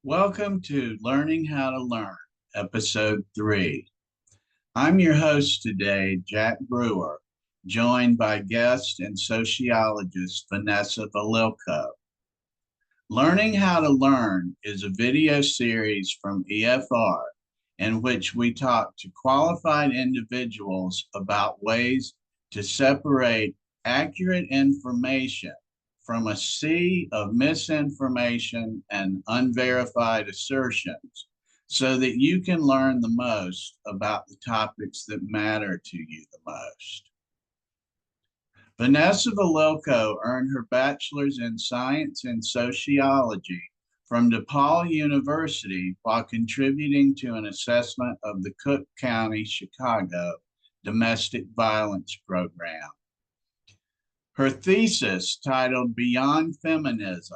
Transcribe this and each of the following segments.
Welcome to Learning How to Learn, Episode 3. I'm your host today, Jack Brewer, joined by guest and sociologist Vanessa Walilko. Learning How to Learn is a video series from EFR in which we talk to qualified individuals about ways to separate accurate information from a sea of misinformation and unverified assertions so that you can learn the most about the topics that matter to you the most. Vanessa Walilko earned her bachelor's in science and sociology from DePaul University while contributing to an assessment of the Cook County, Chicago domestic violence program. Her thesis, titled Beyond Feminisms,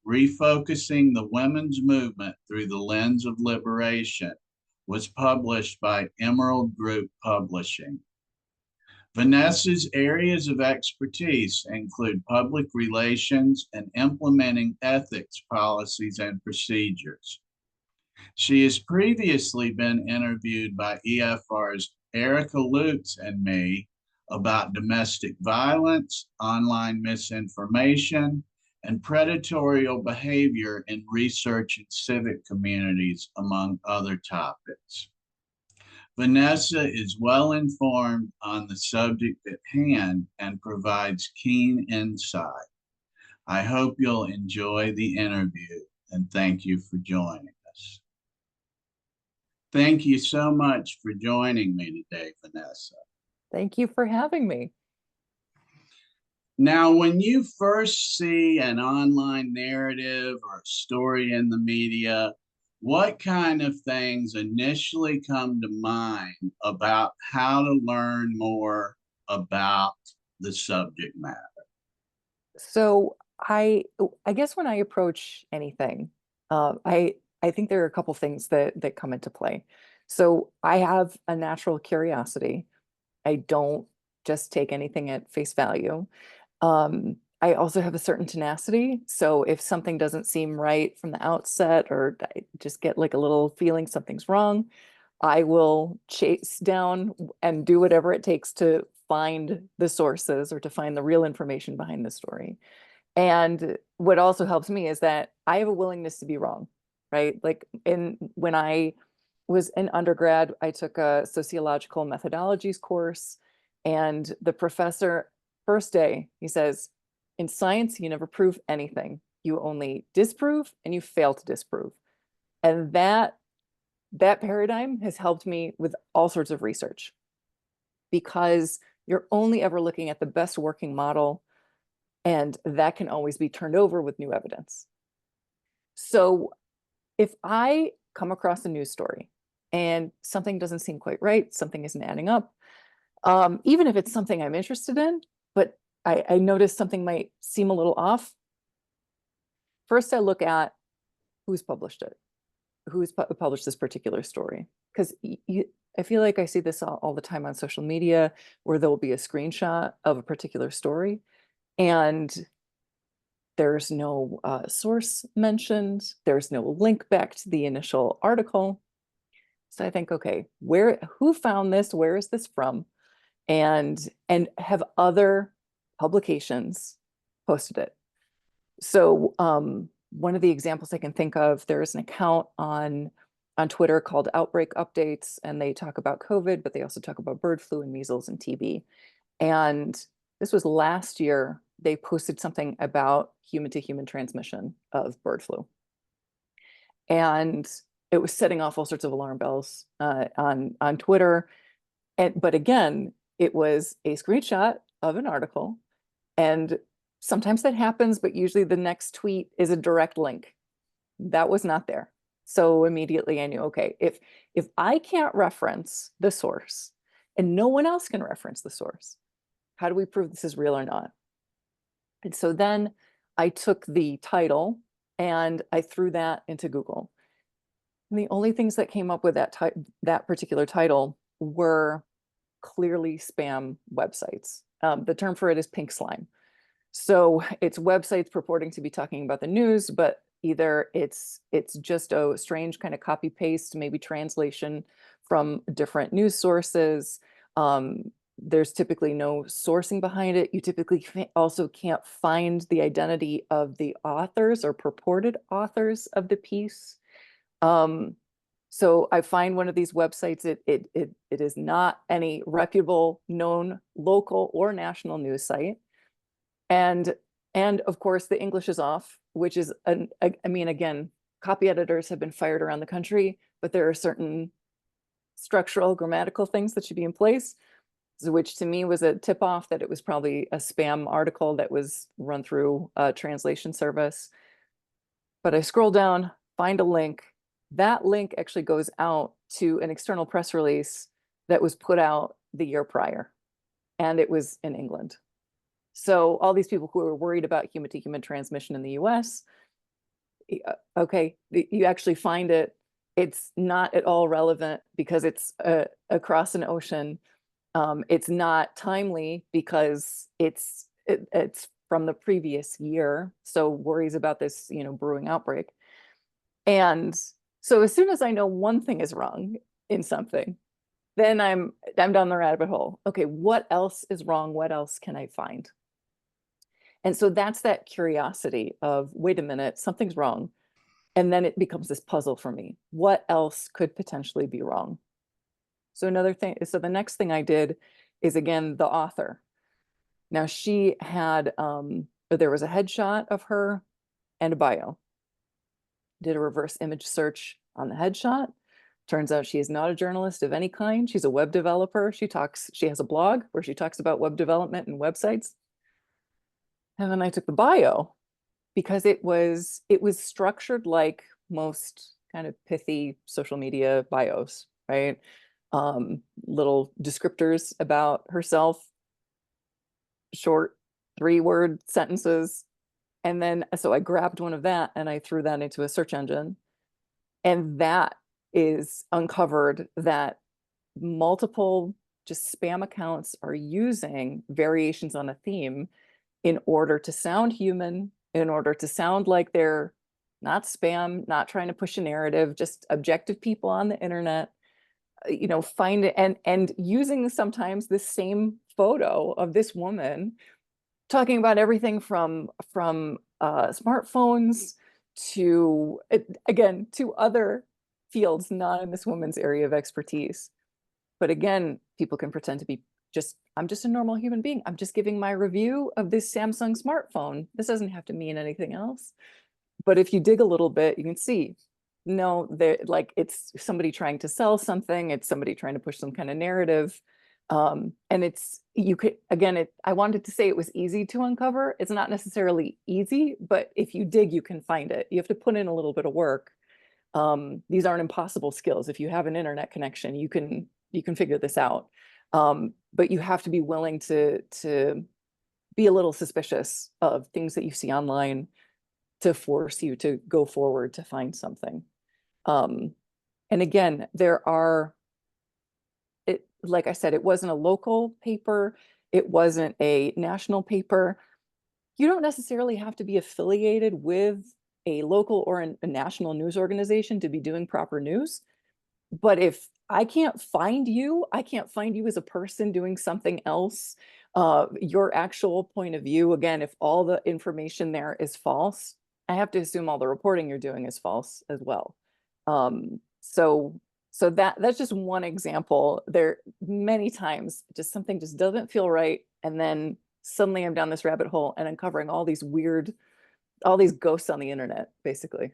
Refocusing the Women's Movement Through the Lens of Liberation, was published by Emerald Group Publishing. Vanessa's areas of expertise include public relations and implementing ethics policies and procedures. She has previously been interviewed by EFR's Erica Lutz and me about domestic violence, online misinformation, and predatorial behavior in research and civic communities, among other topics. Vanessa is well informed on the subject at hand and provides keen insight. I hope you'll enjoy the interview and thank you for joining us. Thank you so much for joining me today, Vanessa. Thank you for having me. Now, when you first see an online narrative or a story in the media, what kind of things initially come to mind about how to learn more about the subject matter? So I guess when I approach anything, I think there are a couple things that come into play. So I have a natural curiosity. I don't just take anything at face value. I also have a certain tenacity. So if something doesn't seem right from the outset, or I just get like a little feeling something's wrong, I will chase down and do whatever it takes to find the sources or to find the real information behind the story. And what also helps me is that I have a willingness to be wrong, right? Like when I was in undergrad, I took a sociological methodologies course, and the professor, first day, he says, in science, you never prove anything. You only disprove and you fail to disprove. And that paradigm has helped me with all sorts of research, because you're only ever looking at the best working model, and that can always be turned over with new evidence. So if I come across a news story and something doesn't seem quite right, something isn't adding up, even if it's something I'm interested in, but I notice something might seem a little off, first I look at who's published it, who's published this particular story. Because I feel like I see this all the time on social media, where there will be a screenshot of a particular story, and there's no source mentioned, there's no link back to the initial article. So I think, okay, who found this? Where is this from? And have other publications posted it? So one of the examples I can think of, there is an account on Twitter called Outbreak Updates, and they talk about COVID, but they also talk about bird flu and measles and TB. And this was last year. They posted something about human-to-human transmission of bird flu, and it was setting off all sorts of alarm bells on Twitter. But again, it was a screenshot of an article, and sometimes that happens, but usually the next tweet is a direct link. That was not there. So immediately I knew, okay, if I can't reference the source and no one else can reference the source, how do we prove this is real or not? And so then I took the title and I threw that into Google. And the only things that came up with that particular title were clearly spam websites. The term for it is pink slime. So it's websites purporting to be talking about the news, but Either it's just a strange kind of copy paste, maybe translation from different news sources. There's typically no sourcing behind it. You typically also can't find the identity of the authors or purported authors of the piece. So I find one of these websites, it is not any reputable, known local or national news site. And of course the English is off, which is I mean, again, copy editors have been fired around the country, but there are certain structural grammatical things that should be in place, which to me was a tip off that it was probably a spam article that was run through a translation service. But I scroll down, find a link. That link actually goes out to an external press release that was put out the year prior, and it was in England. So all these people who were worried about human-to-human transmission in the US, okay, you actually find it. It's not at all relevant because it's across an ocean. It's not timely because it's from the previous year. So worries about this, brewing outbreak. And so as soon as I know one thing is wrong in something, then I'm down the rabbit hole. Okay, what else is wrong? What else can I find? And so that's that curiosity of, wait a minute, something's wrong. And then it becomes this puzzle for me. What else could potentially be wrong? So the next thing I did is, again, the author. Now she had, there was a headshot of her and a bio. Did a reverse image search on the headshot. Turns out she is not a journalist of any kind. She's a web developer. She has a blog where she talks about web development and websites. And then I took the bio because it was structured like most kind of pithy social media bios, right? Little descriptors about herself, short 3-word sentences. And then, so I grabbed one of that and I threw that into a search engine. And that is uncovered that multiple just spam accounts are using variations on a theme in order to sound human, in order to sound like they're not spam, not trying to push a narrative, just objective people on the internet, find it and using sometimes this same photo of this woman talking about everything from smartphones to, again, to other fields not in this woman's area of expertise. But again, people can pretend to be I'm just a normal human being. I'm just giving my review of this Samsung smartphone. This doesn't have to mean anything else. But if you dig a little bit, you can see, no, it's somebody trying to sell something. It's somebody trying to push some kind of narrative. And I wanted to say it was easy to uncover. It's not necessarily easy, but if you dig, you can find it. You have to put in a little bit of work. These aren't impossible skills. If you have an internet connection, you can figure this out. But you have to be willing to be a little suspicious of things that you see online to force you to go forward to find something. And again, like I said, it wasn't a local paper. It wasn't a national paper. You don't necessarily have to be affiliated with a local or a national news organization to be doing proper news. But if I can't find you as a person doing something else, your actual point of view, again, if all the information there is false, I have to assume all the reporting you're doing is false as well. So that's just one example. There many times just something just doesn't feel right, and then suddenly I'm down this rabbit hole and uncovering all these ghosts on the internet, basically.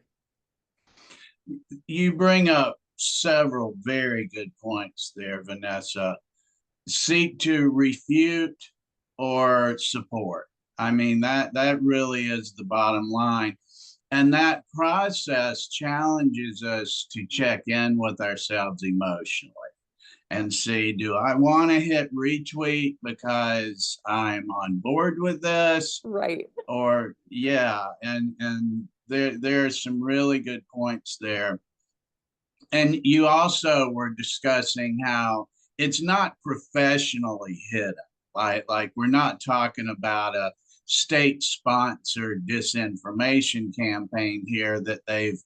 You bring up several very good points there, Vanessa. Seek to refute or support. I mean, that really is the bottom line. And that process challenges us to check in with ourselves emotionally and see, do I want to hit retweet because I'm on board with this? Right. Or yeah, and there's some really good points there. And you also were discussing how it's not professionally hidden. Like we're not talking about a state-sponsored disinformation campaign here that they've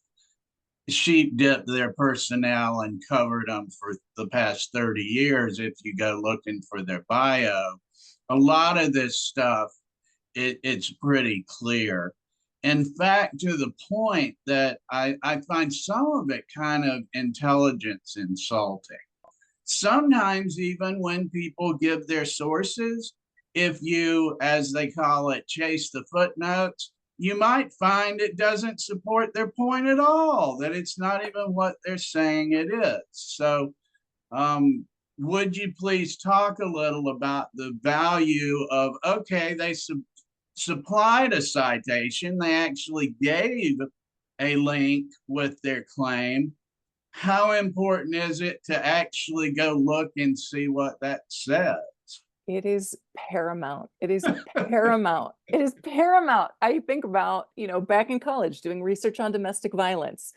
sheep dipped their personnel and covered them for the past 30 years. If you go looking for their bio, a lot of this stuff, it's pretty clear. In fact, to the point that I find some of it kind of intelligence insulting. Sometimes, even when people give their sources, if you, as they call it, chase the footnotes, you might find it doesn't support their point at all, that it's not even what they're saying it is. So, would you please talk a little about the value of, okay, they supplied a citation, they actually gave a link with their claim. How important is it to actually go look and see what that says? It is paramount. It is paramount. It is paramount. I think about, back in college doing research on domestic violence.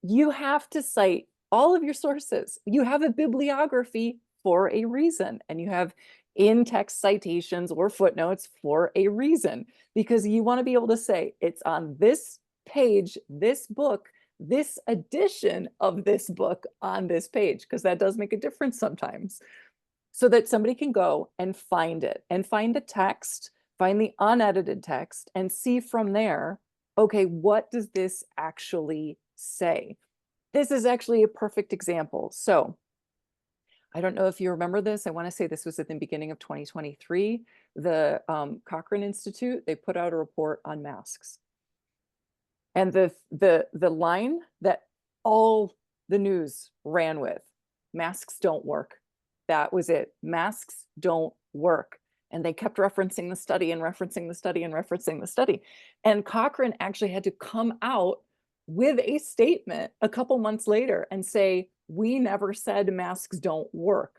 You have to cite all of your sources. You have a bibliography for a reason, and you have in-text citations or footnotes for a reason, because you want to be able to say it's on this page, this book, this edition of this book on this page, because that does make a difference sometimes, so that somebody can go and find it and find the text, find the unedited text, and see from there, okay, what does this actually say? This is actually a perfect example. So I don't know if you remember this. I want to say this was at the beginning of 2023. The Cochrane Institute, they put out a report on masks. And the line that all the news ran with, masks don't work. That was it. Masks don't work. And they kept referencing the study and referencing the study and referencing the study. And Cochrane actually had to come out with a statement a couple months later and say, we never said masks don't work.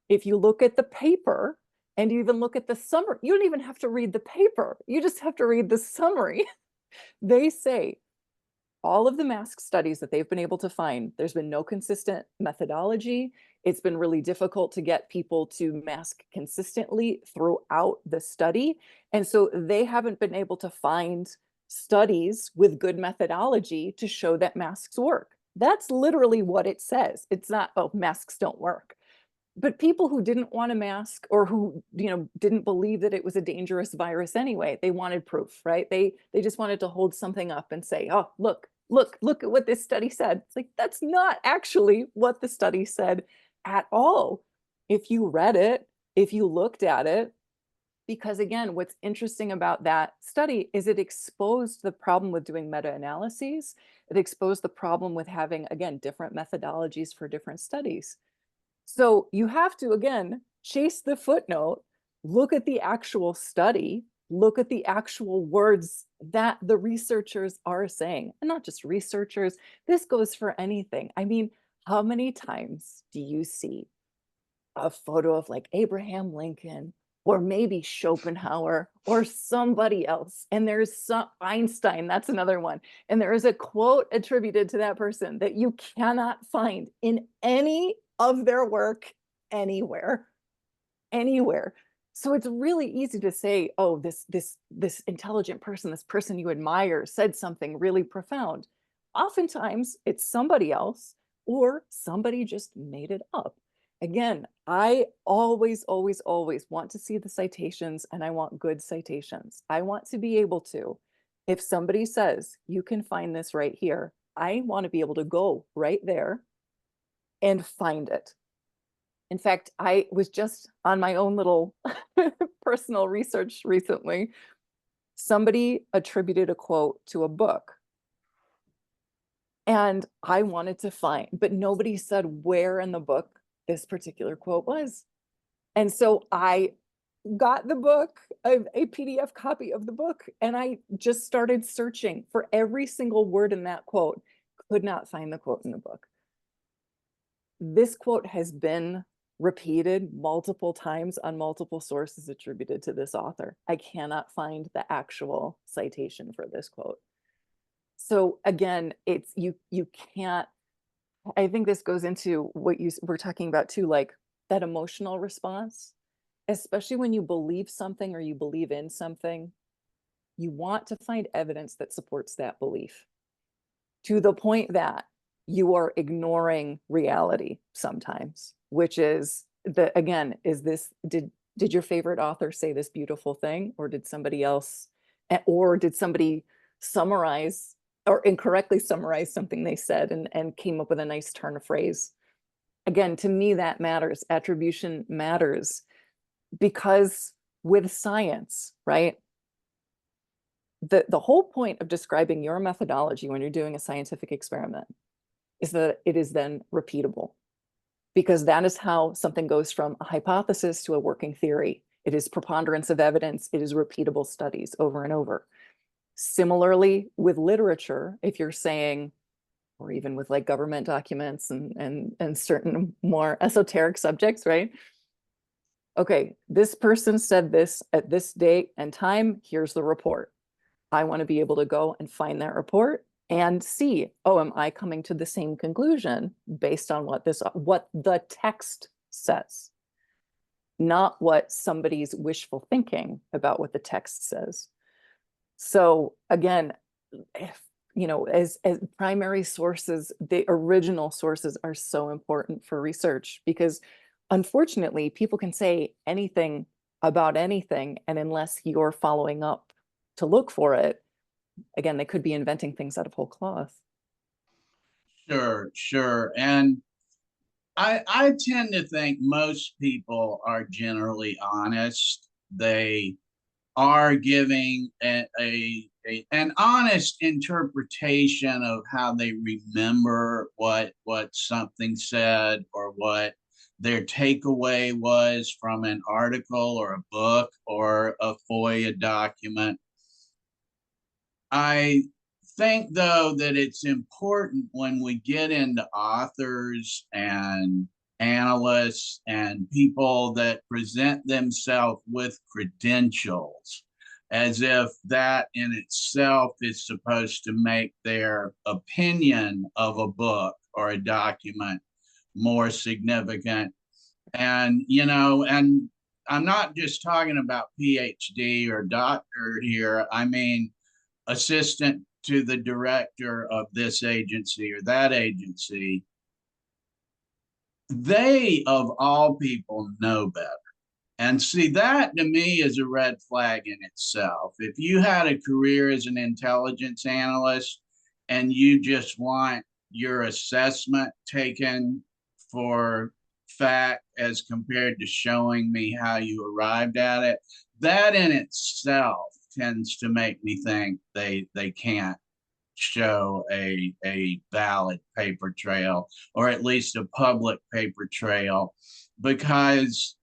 If you look at the paper and you even look at the summary, you don't even have to read the paper. You just have to read the summary. They say all of the mask studies that they've been able to find, there's been no consistent methodology. It's been really difficult to get people to mask consistently throughout the study. And so they haven't been able to find studies with good methodology to show that masks work. That's literally what it says. It's not, oh, masks don't work. But people who didn't want a mask, or who, didn't believe that it was a dangerous virus anyway, they wanted proof, right? They just wanted to hold something up and say, oh, look at what this study said. It's like, that's not actually what the study said at all. If you read it, if you looked at it, because again, what's interesting about that study is it exposed the problem with doing meta-analyses. It exposed the problem with having, again, different methodologies for different studies. So you have to, again, chase the footnote, look at the actual study, look at the actual words that the researchers are saying, and not just researchers. This goes for anything. I mean, how many times do you see a photo of like Abraham Lincoln, or maybe Schopenhauer, or somebody else, and there's some Einstein, that's another one, and there is a quote attributed to that person that you cannot find in any of their work anywhere. So it's really easy to say, oh, this intelligent person, this person you admire said something really profound. Oftentimes it's somebody else, or somebody just made it up. Again, I always want to see the citations, and I want good citations. I want to be able to, if somebody says, you can find this right here, I want to be able to go right there and find it. In fact, I was just on my own little personal research recently. Somebody attributed a quote to a book, and I wanted to find, but nobody said where in the book this particular quote was. And so I got the book, a PDF copy of the book, and I just started searching for every single word in that quote. Could not find the quote in the book. This quote has been repeated multiple times on multiple sources attributed to this author. I cannot find the actual citation for this quote. So again, it's you can't, I think this goes into what you were talking about too, like that emotional response, especially when you believe something or you believe in something. you want to find evidence that supports that belief, to the point that you are ignoring reality sometimes, which is again, did your favorite author say this beautiful thing, or did somebody else, or did somebody summarize or incorrectly summarize something they said and came up with a nice turn of phrase? Again, to me, that matters. Attribution matters, because with science, right? The whole point of describing your methodology when you're doing a scientific experiment is that it is then repeatable, because that is how something goes from a hypothesis to a working theory. It is preponderance of evidence. It is repeatable studies over and over. Similarly, with literature, if you're saying, or even with like government documents and certain more esoteric subjects, right? Okay, this person said this at this date and time, here's the report. I want to be able to go and find that report and see, oh, am I coming to the same conclusion based on what the text says, not what somebody's wishful thinking about what the text says. So again, as primary sources, the original sources are so important for research, because unfortunately, people can say anything about anything, and unless you're following up to look for it, again, they could be inventing things out of whole cloth. Sure, sure. And I tend to think most people are generally honest. They are giving an honest interpretation of how they remember what something said, or what their takeaway was from an article or a book or a FOIA document. I think, though, that it's important when we get into authors and analysts and people that present themselves with credentials, as if that in itself is supposed to make their opinion of a book or a document more significant. And I'm not just talking about PhD or doctor here. I mean, assistant to the director of this agency or that agency, they of all people know better. And see, that to me is a red flag in itself. If you had a career as an intelligence analyst and you just want your assessment taken for fact as compared to showing me how you arrived at it, that in itself tends to make me think they can't show a valid paper trail, or at least a public paper trail, because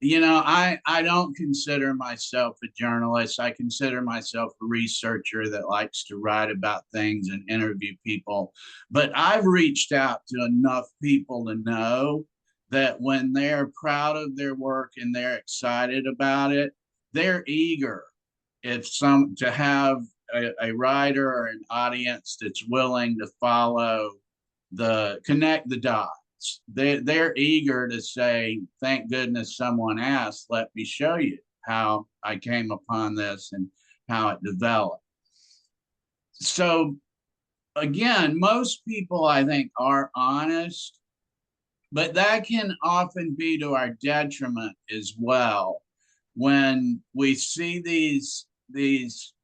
I don't consider myself a journalist. I consider myself a researcher that likes to write about things and interview people. But I've reached out to enough people to know that when they're proud of their work and they're excited about it, they're eager to have a writer or an audience that's willing to connect the dots. They're eager to say, thank goodness someone asked, let me show you how I came upon this and how it developed. So again, most people, I think, are honest, but that can often be to our detriment as well when we see these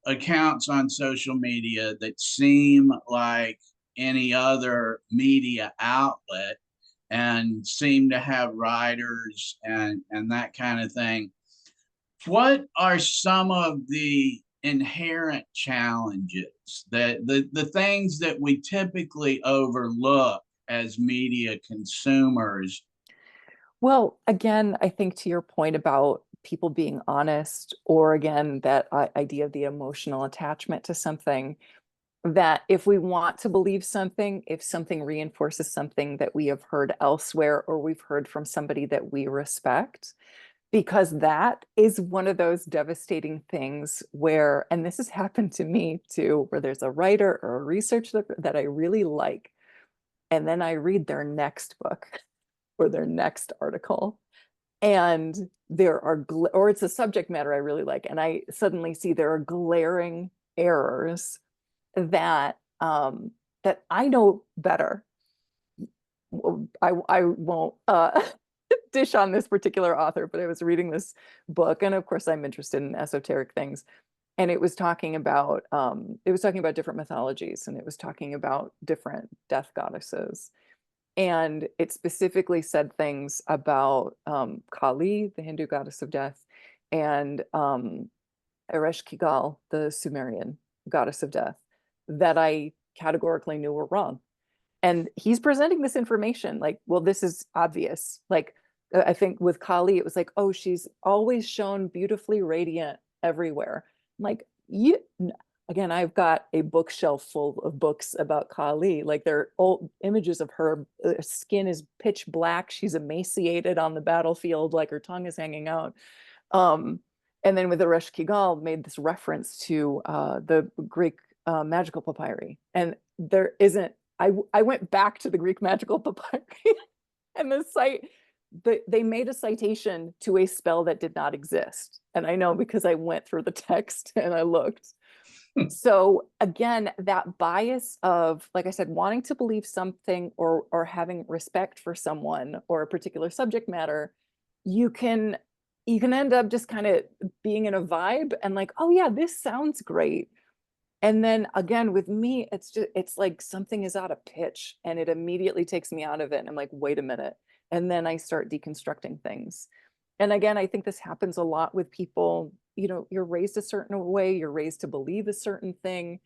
accounts on social media that seem like any other media outlet and seem to have writers and that kind of thing. What are some of the inherent challenges, that the things that we typically overlook as media consumers? Well, again, I think to your point about people being honest, or again, that idea of the emotional attachment to something, that if we want to believe something, if something reinforces something that we have heard elsewhere, or we've heard from somebody that we respect, because that is one of those devastating things where, and this has happened to me too, where there's a writer or a researcher that I really like, and then I read their next book or their next article, And there are, or it's a subject matter I really like, and I suddenly see there are glaring errors that that I know better. I won't dish on this particular author, but I was reading this book, and of course I'm interested in esoteric things. And it was talking about different mythologies, and it was talking about different death goddesses. And it specifically said things about Kali, the Hindu goddess of death, and Ereshkigal, the Sumerian goddess of death, that I categorically knew were wrong. And he's presenting this information like, well, this is obvious. Like, I think with Kali, it was like, oh, she's always shown beautifully radiant everywhere. I'm like, you, again, I've got a bookshelf full of books about Kali. Like, they're old images of her skin is pitch black. She's emaciated on the battlefield, like her tongue is hanging out. And then with the Resh Kigal made this reference to the Greek magical papyri. And there isn't, I went back to the Greek magical papyri and the site, they made a citation to a spell that did not exist. And I know because I went through the text and I looked. So again, that bias of, like I said, wanting to believe something or having respect for someone or a particular subject matter, you can end up just kind of being in a vibe and like, oh yeah, this sounds great. And then again, with me, it's like something is out of pitch and it immediately takes me out of it. And I'm like, wait a minute. And then I start deconstructing things. And again, I think this happens a lot with people. You know, you're raised a certain way, you're raised to believe a certain thing.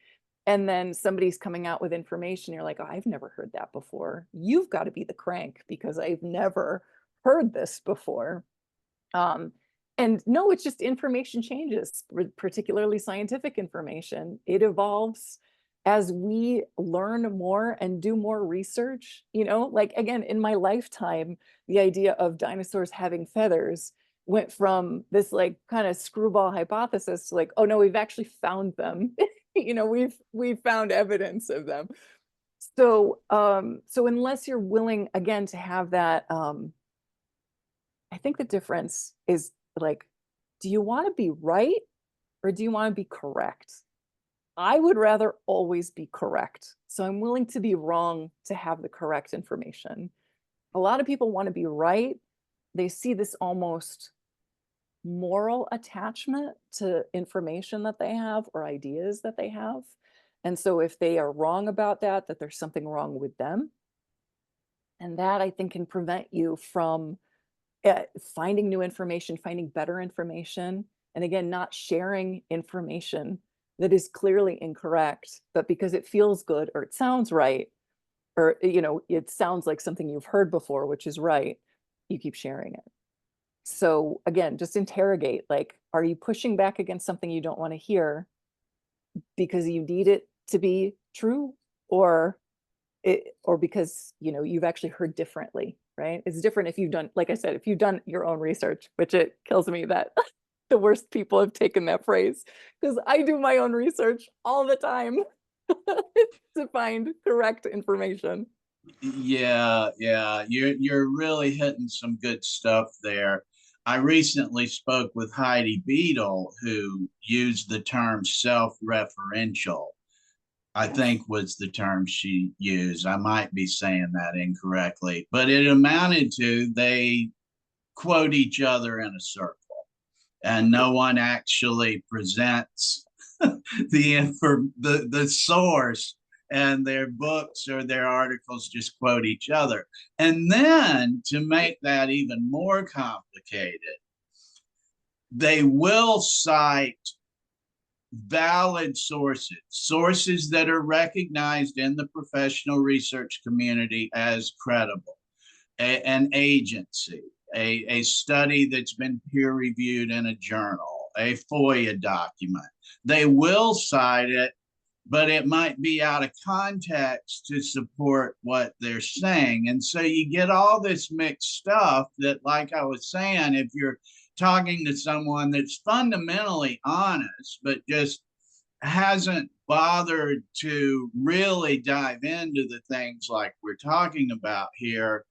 And then somebody's coming out with information. You're like, oh, I've never heard that before. You've got to be the crank because I've never heard this before. And no, it's just information changes, particularly scientific information. It evolves as we learn more and do more research. You know, like again, in my lifetime, the idea of dinosaurs having feathers went from this like kind of screwball hypothesis to like, oh no, we've actually found them. You know, we've found evidence of them. So so unless you're willing again to have that I think the difference is like, do you want to be right or do you want to be correct? I would rather always be correct. So I'm willing to be wrong to have the correct information. A lot of people want to be right. They see this almost moral attachment to information that they have or ideas that they have. And so if they are wrong about that, that there's something wrong with them. And that I think can prevent you from finding new information, finding better information, and again, not sharing information that is clearly incorrect, but because it feels good or it sounds right, or you know, it sounds like something you've heard before, which is right, you keep sharing it. So again, just interrogate, like, are you pushing back against something you don't want to hear because you need it to be true, or because you know you've actually heard differently, right? It's different if you've done, like I said, if you've done your own research, which it kills me that the worst people have taken that phrase, because I do my own research all the time to find correct information. Yeah, yeah, you're really hitting some good stuff there. I recently spoke with Heidi Beadle, who used the term self-referential, I Yes. think was the term she used. I might be saying that incorrectly, but it amounted to they quote each other in a circle and no one actually presents the source, and their books or their articles just quote each other. And then to make that even more complicated, they will cite valid sources, sources that are recognized in the professional research community as credible, an agency, a study that's been peer reviewed in a journal, a FOIA document. They will cite it, but it might be out of context to support what they're saying. And so you get all this mixed stuff that, like I was saying, if you're talking to someone that's fundamentally honest, but just hasn't bothered to really dive into the things like we're talking about here,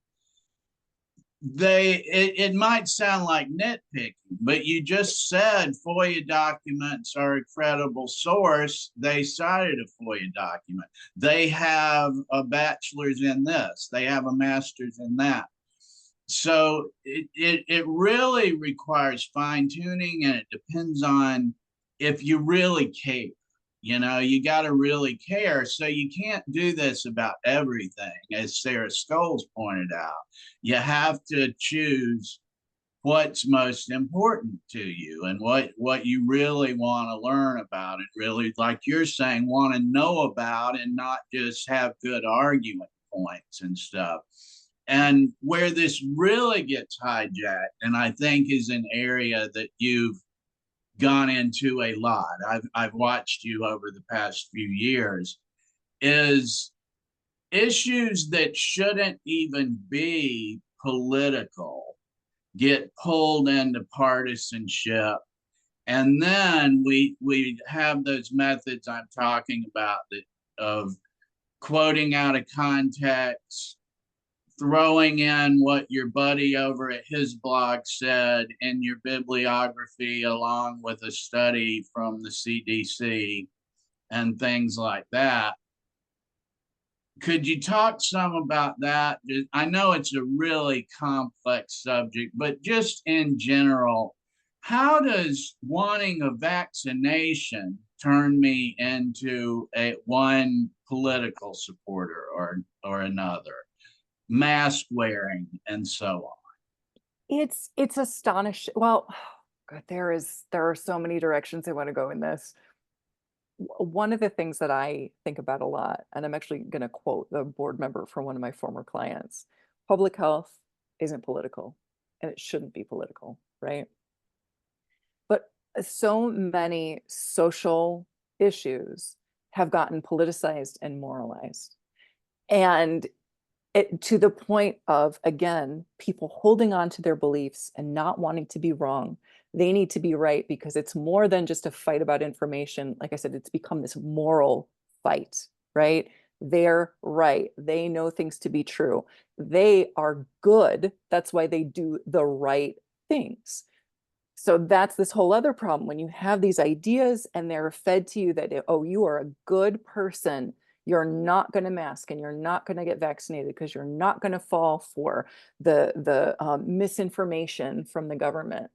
it might sound like nitpicking, but you just said FOIA documents are a credible source. They cited a FOIA document. They have a bachelor's in this, they have a master's in that. So it really requires fine tuning, and it depends on if you really care. You know, you got to really care. So you can't do this about everything, as Sarah Scholes pointed out. You have to choose what's most important to you and what you really want to learn about and really, like you're saying, want to know about, and not just have good argument points and stuff. And where this really gets hijacked, and I think is an area that you've gone into a lot, I've watched you over the past few years, is issues that shouldn't even be political get pulled into partisanship. And then we have those methods I'm talking about, that of quoting out of context, throwing in what your buddy over at his blog said in your bibliography, along with a study from the CDC and things like that. Could you talk some about that? I know it's a really complex subject, but just in general, how does wanting a vaccination turn me into one political supporter or another? Mask wearing and so on. It's astonishing. Well, God, there are so many directions I want to go in this. One of the things that I think about a lot, and I'm actually going to quote the board member from one of my former clients: public health isn't political, and it shouldn't be political, right? But so many social issues have gotten politicized and moralized. And to the point of, again, people holding on to their beliefs and not wanting to be wrong. They need to be right, because it's more than just a fight about information. Like I said, it's become this moral fight, right? They're right. They know things to be true. They are good. That's why they do the right things. So that's this whole other problem. When you have these ideas and they're fed to you that, oh, you are a good person, you're not going to mask and you're not going to get vaccinated because you're not going to fall for the misinformation from the government.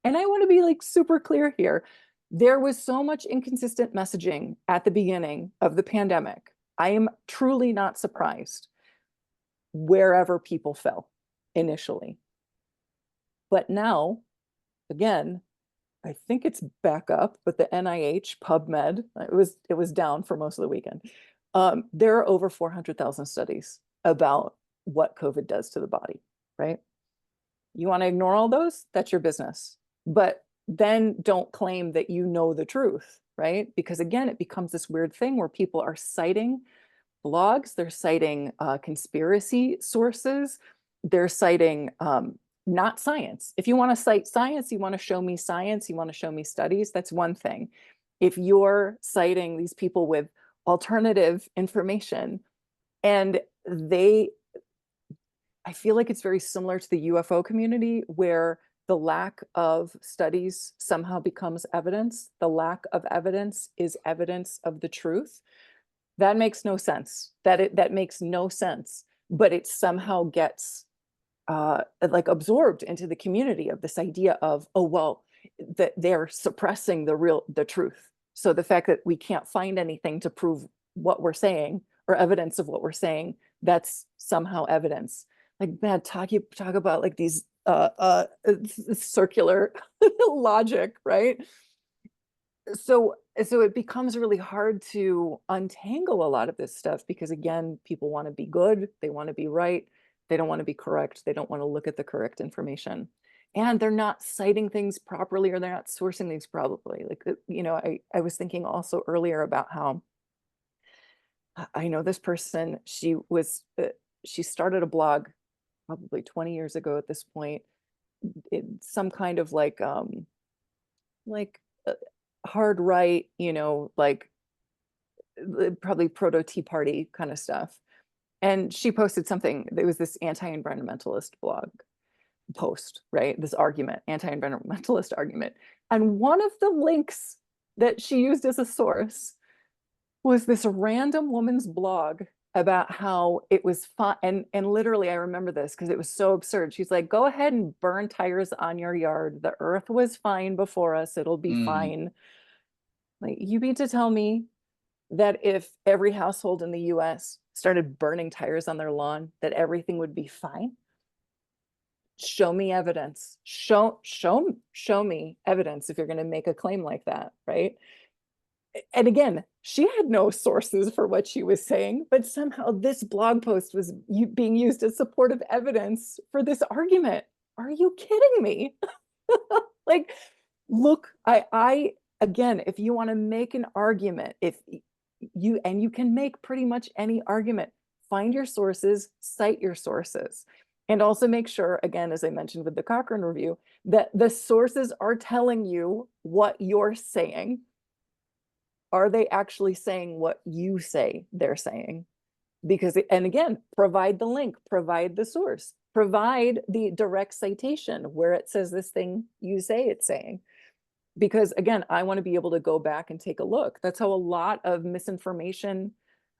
And I want to be like super clear here. There was so much inconsistent messaging at the beginning of the pandemic. I am truly not surprised wherever people fell initially. But now, again, I think it's back up, but the NIH PubMed, it was down for most of the weekend. There are over 400,000 studies about what COVID does to the body, right? You want to ignore all those? That's your business. But then don't claim that you know the truth, right? Because again, it becomes this weird thing where people are citing blogs, they're citing conspiracy sources, they're citing not science. If you want to cite science, you want to show me science, you want to show me studies, that's one thing. If you're citing these people with alternative information, and I feel like it's very similar to the UFO community, where the lack of studies somehow becomes evidence. The lack of evidence is evidence of the truth. That makes no sense. That makes no sense, but it somehow gets like absorbed into the community of this idea of, oh, well, that they're suppressing the truth. So the fact that we can't find anything to prove what we're saying or evidence of what we're saying, that's somehow evidence. Like, man, talk about like these circular logic, right? So it becomes really hard to untangle a lot of this stuff, because again, people want to be good, they want to be right, they don't want to be correct, they don't want to look at the correct information, and they're not citing things properly, or they're not sourcing things properly. Like, I was thinking also earlier about how I know this person. She started a blog probably 20 years ago at this point, some kind of like hard right, like probably proto Tea Party kind of stuff. And she posted something that was this anti-environmentalist blog. post, right? This argument, anti-environmentalist argument. And one of the links that she used as a source was this random woman's blog about how it was fun. And literally, I remember this because it was so absurd. She's like, go ahead and burn tires on your yard. The earth was fine before us. It'll be fine. Like, you mean to tell me that if every household in the US started burning tires on their lawn, that everything would be fine? Show me evidence. Show me evidence if you're going to make a claim like that, right? And again, she had no sources for what she was saying, but somehow this blog post was being used as supportive evidence for this argument. Are you kidding me? Like, look, I again, if you want to make an argument, if you can make pretty much any argument, find your sources, cite your sources, and also make sure, again, as I mentioned with the Cochrane review, that the sources are telling you what you're saying. Are they actually saying what you say they're saying? Because, and again, provide the link, provide the source, provide the direct citation where it says this thing you say it's saying. Because again, I want to be able to go back and take a look. That's how a lot of misinformation,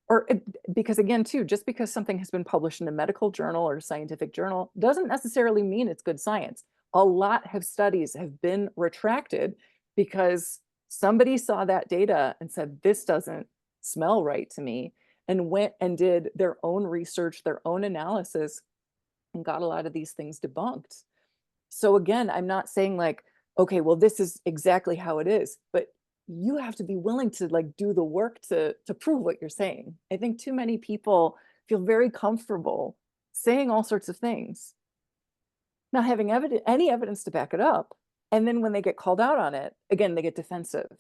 or because again, too, just because something has been published in a medical journal or a scientific journal doesn't necessarily mean it's good science. A lot of studies have been retracted because somebody saw that data and said, this doesn't smell right to me, and went and did their own research, their own analysis, and got a lot of these things debunked. So again, I'm not saying like, okay, well, this is exactly how it is, but you have to be willing to like do the work to prove what you're saying. I think too many people feel very comfortable saying all sorts of things, not having any evidence to back it up. And then when they get called out on it, again, they get defensive.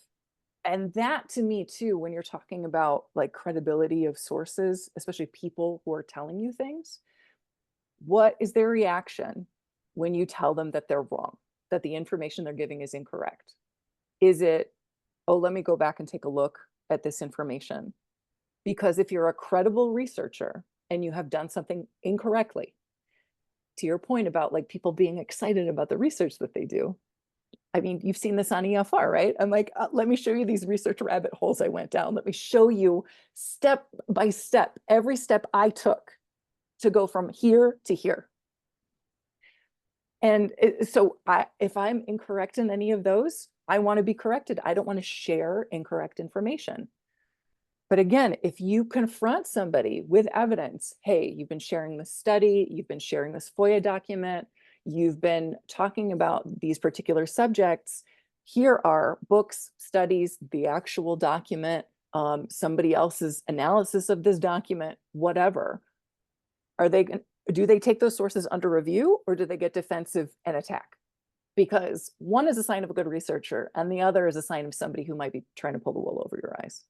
And that to me too, when you're talking about like credibility of sources, especially people who are telling you things, what is their reaction when you tell them that they're wrong, that the information they're giving is incorrect? Is it, oh, let me go back and take a look at this information? Because if you're a credible researcher and you have done something incorrectly, to your point about like people being excited about the research that they do, I mean, you've seen this on EFR, right? I'm like, let me show you these research rabbit holes I went down. Let me show you step by step, every step I took to go from here to here. And so if I'm incorrect in any of those, I want to be corrected. I don't want to share incorrect information. But again, if you confront somebody with evidence, hey, you've been sharing this study, you've been sharing this FOIA document, you've been talking about these particular subjects, here are books, studies, the actual document, somebody else's analysis of this document, whatever. Do they take those sources under review, or do they get defensive and attack? Because one is a sign of a good researcher and the other is a sign of somebody who might be trying to pull the wool over your eyes.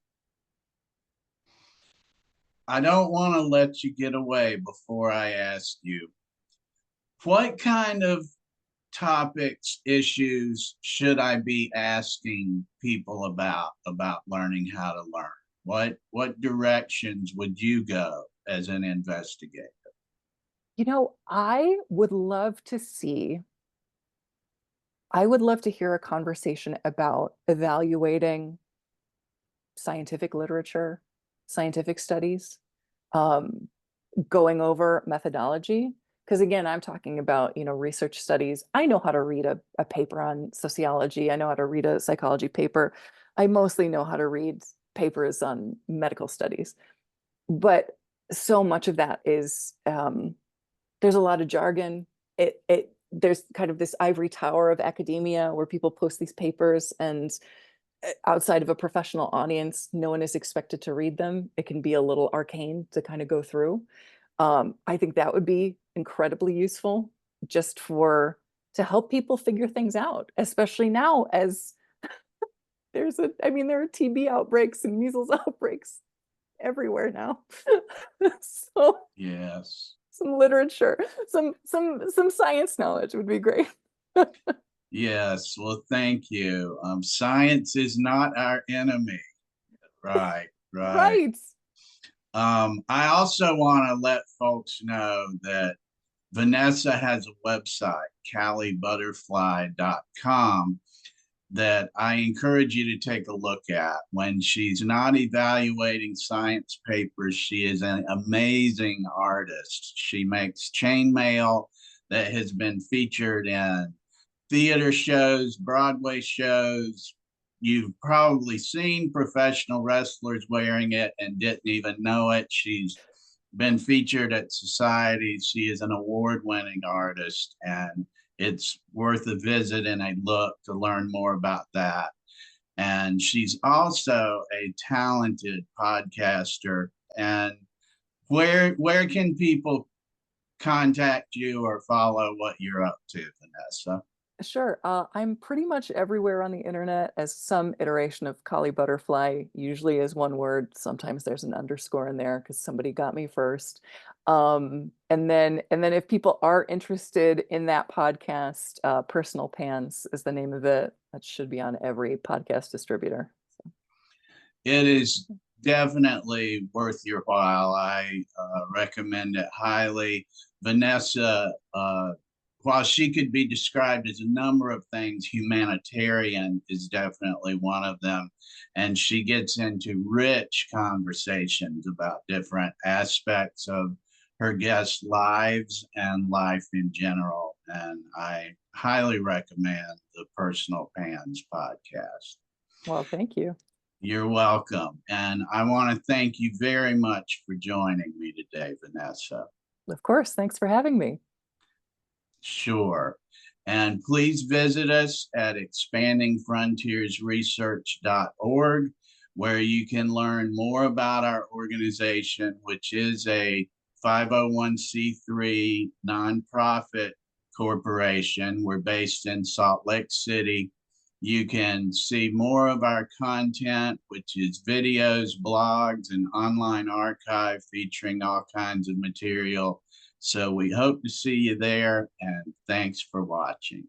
I don't want to let you get away before I ask you, what kind of topics, issues should I be asking people about learning how to learn? What directions would you go as an investigator? You know, I would love to hear a conversation about evaluating scientific literature, scientific studies, going over methodology. Because again, I'm talking about, research studies. I know how to read a paper on sociology. I know how to read a psychology paper. I mostly know how to read papers on medical studies. But so much of that is, there's a lot of jargon. There's kind of this ivory tower of academia where people post these papers, and outside of a professional audience, no one is expected to read them. It can be a little arcane to kind of go through. I think that would be incredibly useful just to help people figure things out, especially now as there are TB outbreaks and measles outbreaks everywhere now. So Yes. some literature, some science knowledge would be great. Yes. Well, thank you. Science is not our enemy. Right. Right. Right. I also want to let folks know that Vanessa has a website, calibutterfly.com, that I encourage you to take a look at. When she's not evaluating science papers, she is an amazing artist. She makes chainmail that has been featured in theater shows, Broadway shows. You've probably seen professional wrestlers wearing it and didn't even know it. She's been featured at Society. She is an award-winning artist, and it's worth a visit and a look to learn more about that. And she's also a talented podcaster. And where can people contact you or follow what you're up to, Vanessa? Sure. I'm pretty much everywhere on the internet as some iteration of Collie Butterfly, usually is one word. Sometimes there's an underscore in there because somebody got me first. And then if people are interested in that podcast, Personal Pans is the name of it. That should be on every podcast distributor. It is definitely worth your while. I recommend it highly. Vanessa, while she could be described as a number of things, humanitarian is definitely one of them. And she gets into rich conversations about different aspects of her guests' lives and life in general. And I highly recommend the Personal Pans podcast. Well, thank you. You're welcome. And I want to thank you very much for joining me today, Vanessa. Of course. Thanks for having me. Sure. And please visit us at expandingfrontiersresearch.org, where you can learn more about our organization, which is a 501c3 nonprofit corporation. We're based in Salt Lake City. You can see more of our content, which is videos, blogs, and online archive featuring all kinds of material. So we hope to see you there, and thanks for watching.